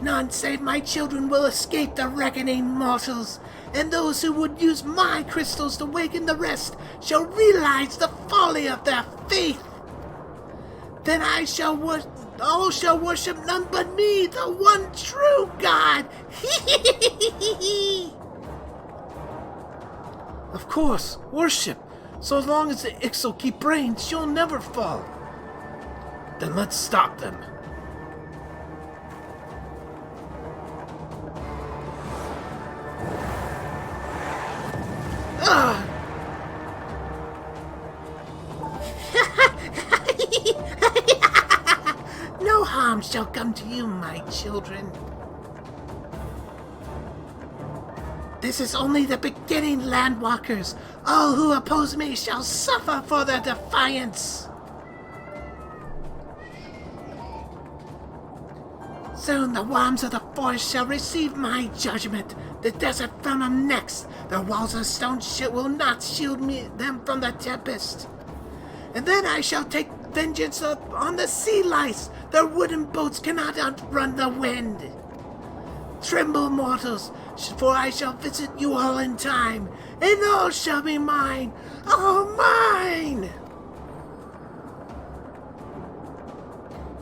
None save my children will escape the reckoning mortals, and those who would use my crystals to waken the rest shall realize the folly of their faith. Then I shall All shall worship none but me, the one true God. Of course, worship. So long as the Ixal keep praying, she'll never fall. Then let's stop them. No harm shall come to you, my children. This is only the beginning, Landwalkers. All who oppose me shall suffer for their defiance. Soon the worms of the forest shall receive my judgment. The desert from them next. Their walls of stone will not shield them from the tempest. And then I shall take vengeance on the sea lice. Their wooden boats cannot outrun the wind. Tremble, mortals, for I shall visit you all in time, and all shall be mine, all mine!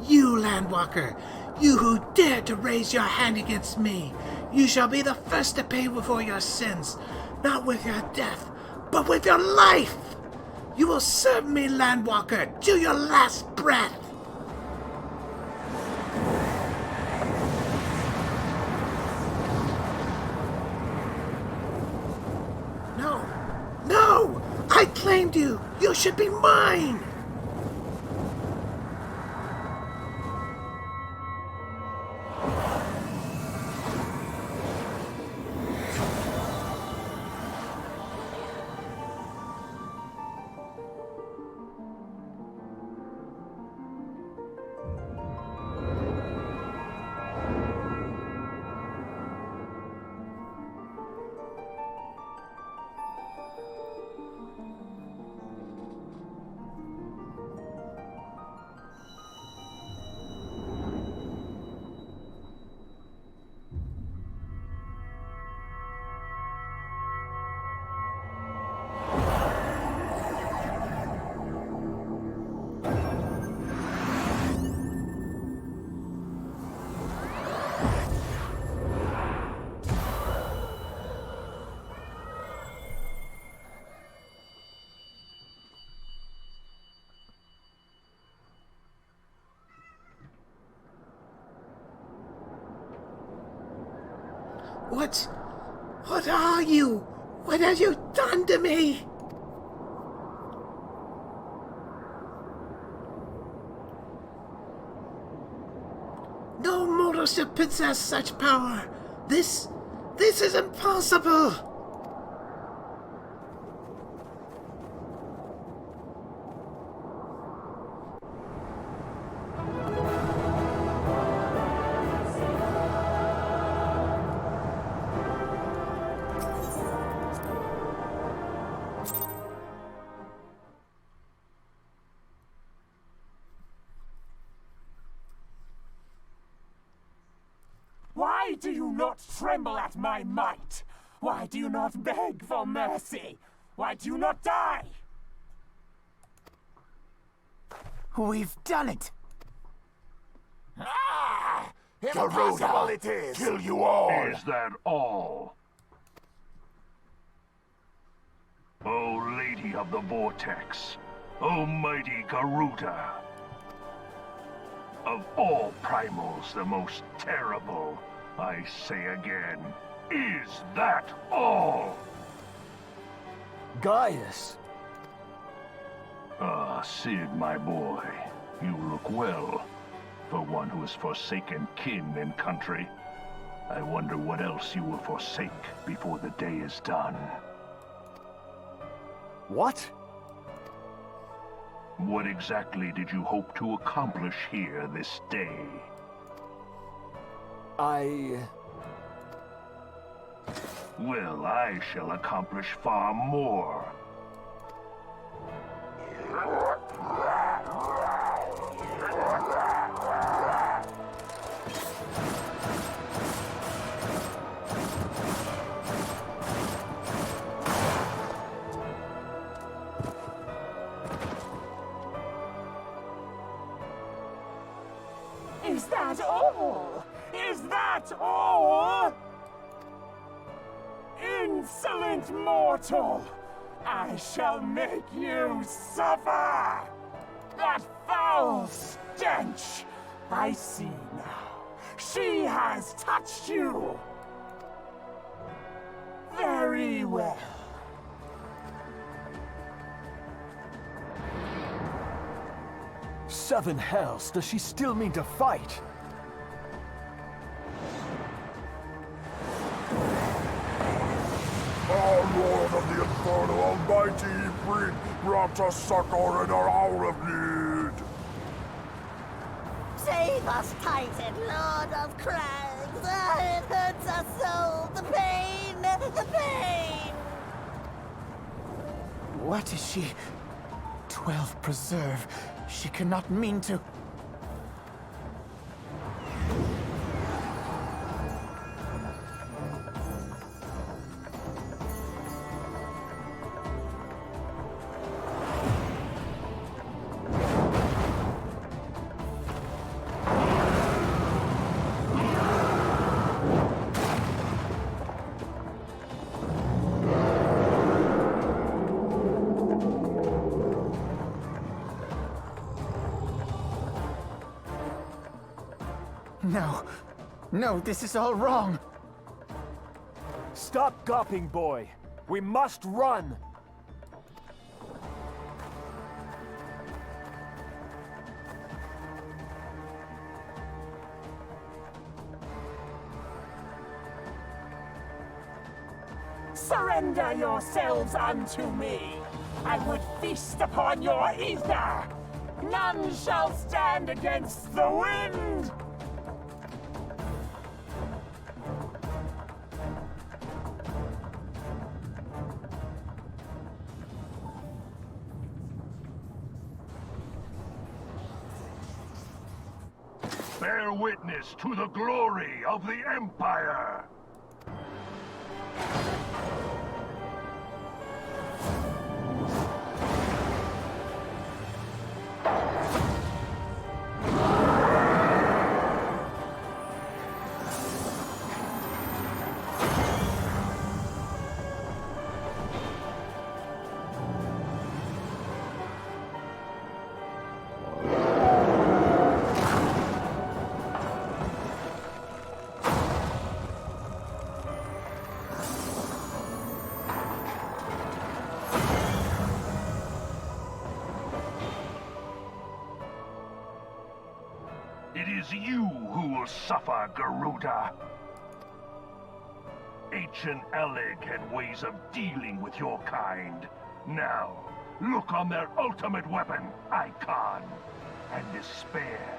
You, Landwalker, you who dare to raise your hand against me, you shall be the first to pay for your sins, not with your death, but with your life! You will serve me, Landwalker, to your last breath! No! I claimed you! You should be mine! What are you? What have you done to me? No mortal should possess such power. This is impossible. Why do you not tremble at my might? Why do you not beg for mercy? Why do you not die? We've done it. Ah! Garuda, Impossible it is! kill you all! Is that all? O Lady of the Vortex, O mighty Garuda, of all primals the most terrible, I say again, is that all? Gaius! Ah, Sid, my boy, you look well. For one who has forsaken kin and country, I wonder what else you will forsake before the day is done. What? What exactly did you hope to accomplish here this day? Well, I shall accomplish far more. Is that all? Is that all? Insolent mortal! I shall make you suffer! That foul stench! I see now. She has touched you! Very well. Seven hells, does she still mean to fight? Our Lord of the Inferno Almighty, bring brought us succor in our hour of need. Save us, Titan, Lord of Crags! Ah, it hurts us so! The pain! The pain! What is she? 12 preserve. She cannot mean to. No. No, this is all wrong. Stop gawping, boy. We must run. Surrender yourselves unto me. I would feast upon your ether. None shall stand against the wind. Bear witness to the glory of the Empire! It is you who will suffer, Garuda. Ancient Alec had ways of dealing with your kind. Now, look on their ultimate weapon, Icon, and despair.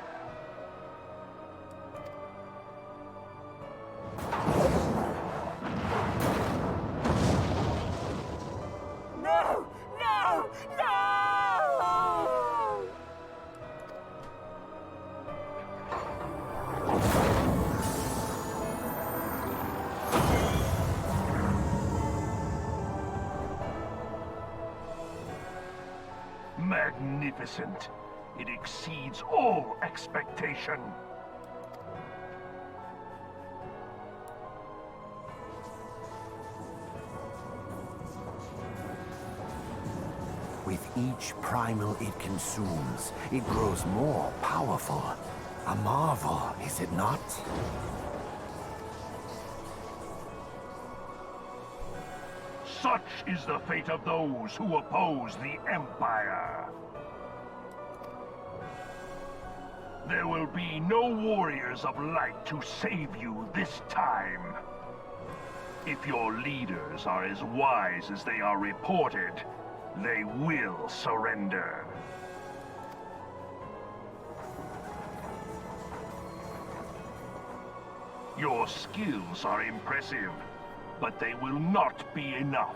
No! No! No! Magnificent. It exceeds all expectation. With each primal it consumes, it grows more powerful. A marvel, is it not? Such is the fate of those who oppose the Empire. There will be no warriors of light to save you this time. If your leaders are as wise as they are reported, they will surrender. Your skills are impressive, but they will not be enough.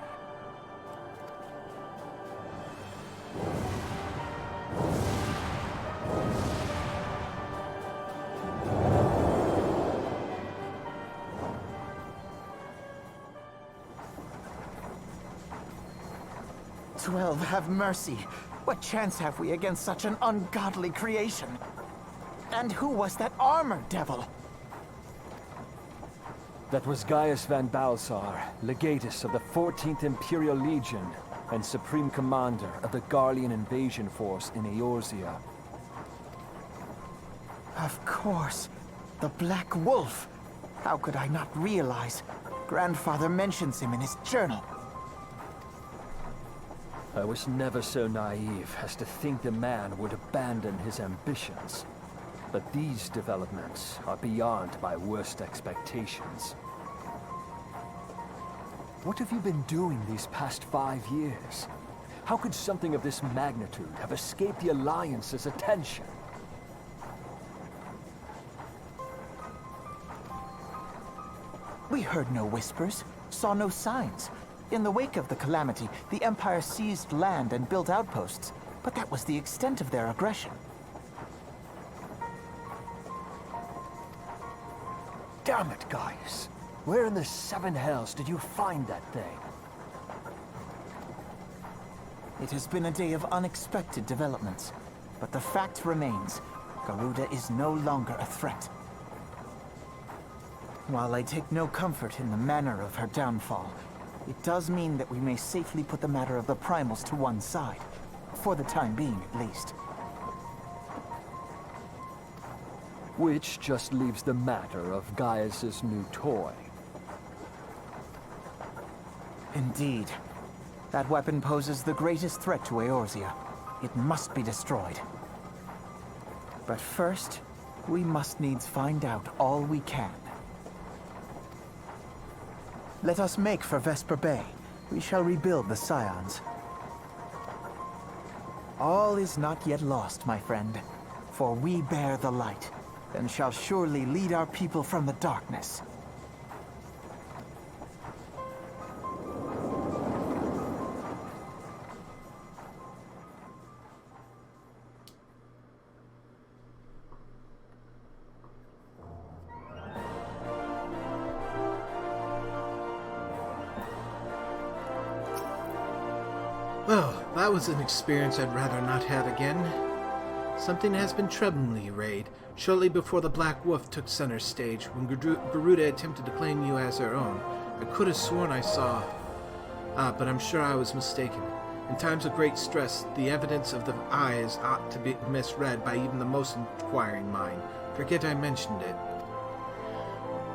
"12, have mercy. What chance have we against such an ungodly creation?" And who was that armored devil? That was Gaius van Balsar, legatus of the 14th Imperial Legion and supreme commander of the Garlean invasion force in Eorzea. Of course. The Black Wolf. How could I not realize? Grandfather mentions him in his journal. I was never so naive as to think the man would abandon his ambitions. But these developments are beyond my worst expectations. What have you been doing these past 5 years? How could something of this magnitude have escaped the Alliance's attention? We heard no whispers, saw no signs. In the wake of the calamity, the Empire seized land and built outposts, but that was the extent of their aggression. Damn it, Gaius! Where in the 7 hells did you find that thing? It has been a day of unexpected developments, but the fact remains, Garuda is no longer a threat. While I take no comfort in the manner of her downfall, it does mean that we may safely put the matter of the primals to one side, for the time being at least. Which just leaves the matter of Gaius's new toy. Indeed. That weapon poses the greatest threat to Eorzea. It must be destroyed. But first, we must needs find out all we can. Let us make for Vesper Bay. We shall rebuild the Scions. All is not yet lost, my friend, for we bear the light, and shall surely lead our people from the darkness. Well, that was an experience I'd rather not have again. Something has been troubling you, Raide. Shortly before the Black Wolf took center stage, when Garuda attempted to claim you as her own, I could have sworn I saw... but I'm sure I was mistaken. In times of great stress, the evidence of the eye is apt to be misread by even the most inquiring mind. Forget I mentioned it.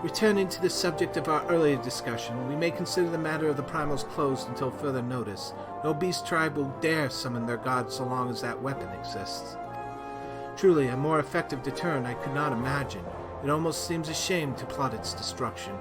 Returning to the subject of our earlier discussion, we may consider the matter of the primals closed until further notice. No beast tribe will dare summon their god so long as that weapon exists. Truly, a more effective deterrent I could not imagine. It almost seems a shame to plot its destruction.